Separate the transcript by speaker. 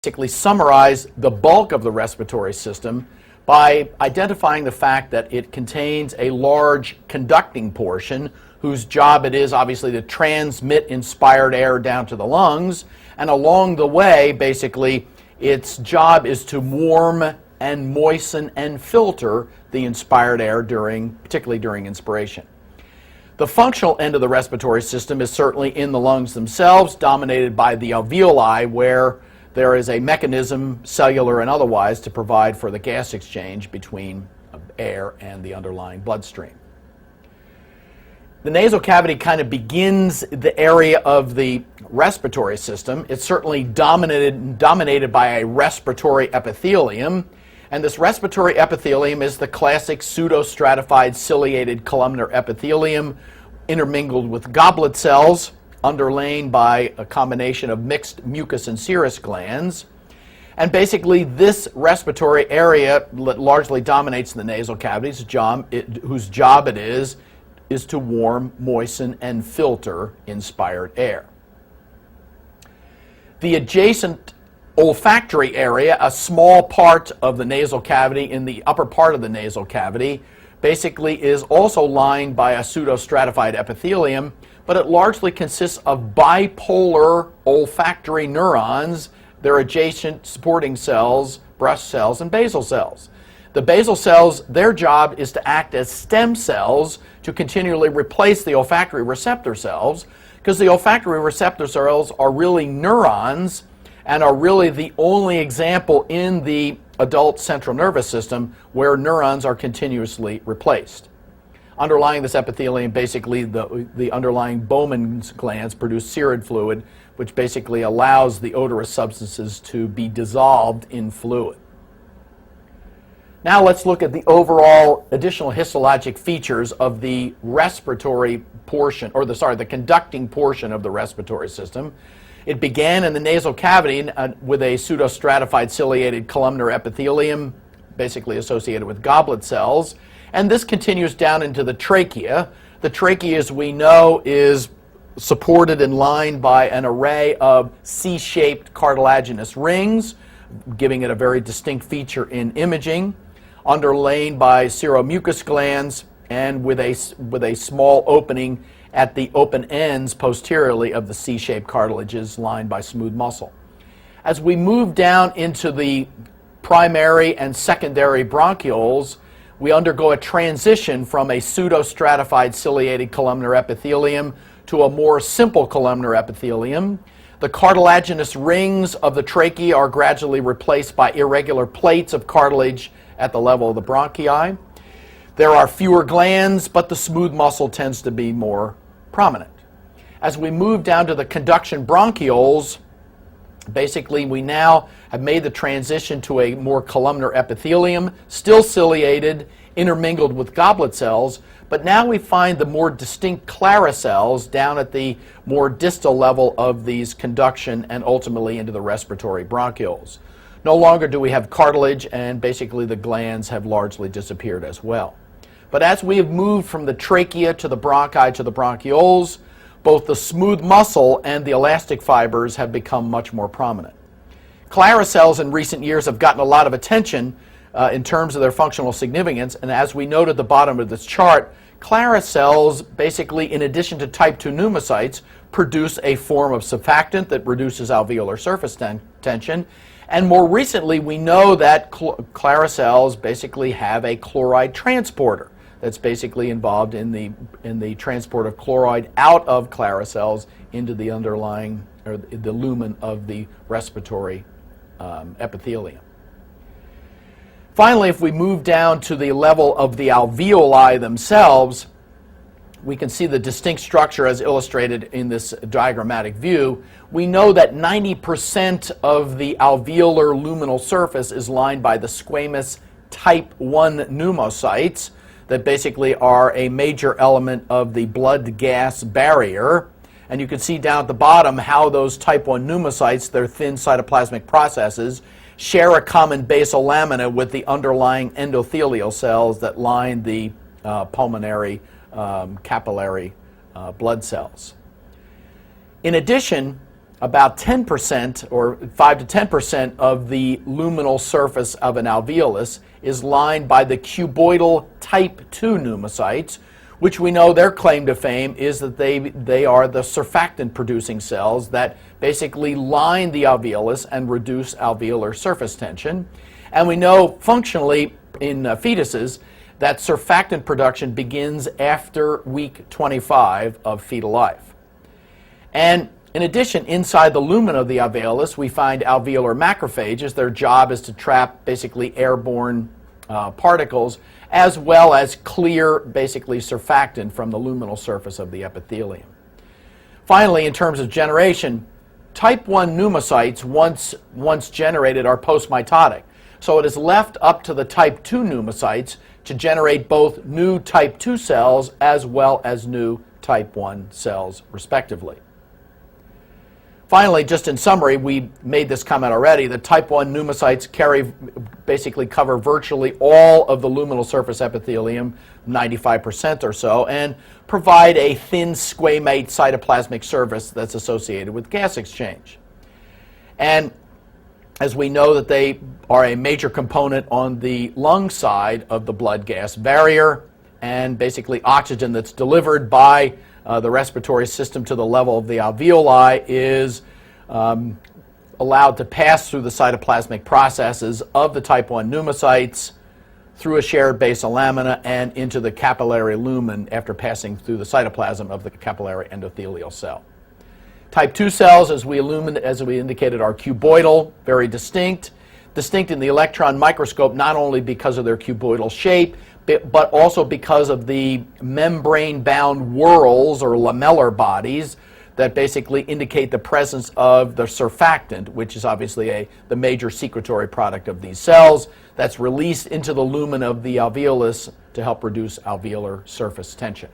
Speaker 1: basically summarize the bulk of the respiratory system by identifying the fact that it contains a large conducting portion whose job it is obviously to transmit inspired air down to the lungs, and along the way basically its job is to warm and moisten and filter the inspired air particularly during inspiration. The functional end of the respiratory system is certainly in the lungs themselves, dominated by the alveoli, where there is a mechanism, cellular and otherwise, to provide for the gas exchange between air and the underlying bloodstream. The nasal cavity kind of begins the area of the respiratory system. It's certainly dominated by a respiratory epithelium, and this respiratory epithelium is the classic pseudostratified ciliated columnar epithelium intermingled with goblet cells, underlain by a combination of mixed mucus and serous glands. And basically this respiratory area largely dominates the nasal cavities, whose job it is to warm, moisten, and filter inspired air. The adjacent olfactory area, a small part of the nasal cavity in the upper part of the nasal cavity, basically is also lined by a pseudostratified epithelium, but it largely consists of bipolar olfactory neurons, their adjacent supporting cells, brush cells, and basal cells. The basal cells, their job is to act as stem cells to continually replace the olfactory receptor cells, because the olfactory receptor cells are really neurons and are really the only example in the adult central nervous system where neurons are continuously replaced. Underlying this epithelium, basically the underlying Bowman's glands produce serid fluid, which basically allows the odorous substances to be dissolved in fluid. Now let's look at the overall additional histologic features of the respiratory portion, or the conducting portion of the respiratory system. It began in the nasal cavity with a pseudostratified ciliated columnar epithelium, basically associated with goblet cells, and this continues down into the trachea. The trachea, as we know, is supported and lined by an array of C-shaped cartilaginous rings, giving it a very distinct feature in imaging, underlain by seromucous glands, and with a small opening at the open ends posteriorly of the C-shaped cartilages lined by smooth muscle. As we move down into the primary and secondary bronchioles, we undergo a transition from a pseudostratified ciliated columnar epithelium to a more simple columnar epithelium. The cartilaginous rings of the trachea are gradually replaced by irregular plates of cartilage at the level of the bronchi. There are fewer glands, but the smooth muscle tends to be more prominent. As we move down to the conduction bronchioles, basically we now have made the transition to a more columnar epithelium, still ciliated, intermingled with goblet cells, but now we find the more distinct Klara cells down at the more distal level of these conduction and ultimately into the respiratory bronchioles. No longer do we have cartilage, and basically the glands have largely disappeared as well. But as we have moved from the trachea to the bronchi to the bronchioles, both the smooth muscle and the elastic fibers have become much more prominent. Klara cells in recent years have gotten a lot of attention in terms of their functional significance, and as we note at the bottom of this chart, Klara cells basically, in addition to type 2 pneumocytes, produce a form of surfactant that reduces alveolar surface tension. And more recently, we know that Klara cells basically have a chloride transporter that's basically involved in the transport of chloride out of Klara cells into the underlying, or the lumen of the respiratory epithelium. Finally, if we move down to the level of the alveoli themselves, we can see the distinct structure as illustrated in this diagrammatic view. We know that 90% of the alveolar luminal surface is lined by the squamous type 1 pneumocytes that basically are a major element of the blood-gas barrier. And you can see down at the bottom how those type 1 pneumocytes, their thin cytoplasmic processes, share a common basal lamina with the underlying endothelial cells that line the pulmonary capillary blood cells. In addition, about 10% or 5 to 10% of the luminal surface of an alveolus is lined by the cuboidal type 2 pneumocytes, which we know their claim to fame is that they are the surfactant producing cells that basically line the alveolus and reduce alveolar surface tension. And we know functionally in fetuses that surfactant production begins after week 25 of fetal life. And in addition, inside the lumen of the alveolus, we find alveolar macrophages. Their job is to trap basically airborne particles, as well as clear basically surfactant from the luminal surface of the epithelium. Finally, in terms of generation, type 1 pneumocytes once generated are postmitotic. So it is left up to the type 2 pneumocytes to generate both new type 2 cells as well as new type 1 cells, respectively. Finally, just in summary, we made this comment already, the type 1 pneumocytes basically cover virtually all of the luminal surface epithelium, 95% or so, and provide a thin squamate cytoplasmic surface that's associated with gas exchange. And as we know that they are a major component on the lung side of the blood-gas barrier, and basically oxygen that's delivered by the respiratory system to the level of the alveoli is allowed to pass through the cytoplasmic processes of the type 1 pneumocytes through a shared basal lamina and into the capillary lumen after passing through the cytoplasm of the capillary endothelial cell. Type 2 cells, as we indicated, are cuboidal, very distinct in the electron microscope, not only because of their cuboidal shape, but also because of the membrane-bound whorls or lamellar bodies that basically indicate the presence of the surfactant, which is obviously the major secretory product of these cells that's released into the lumen of the alveolus to help reduce alveolar surface tension.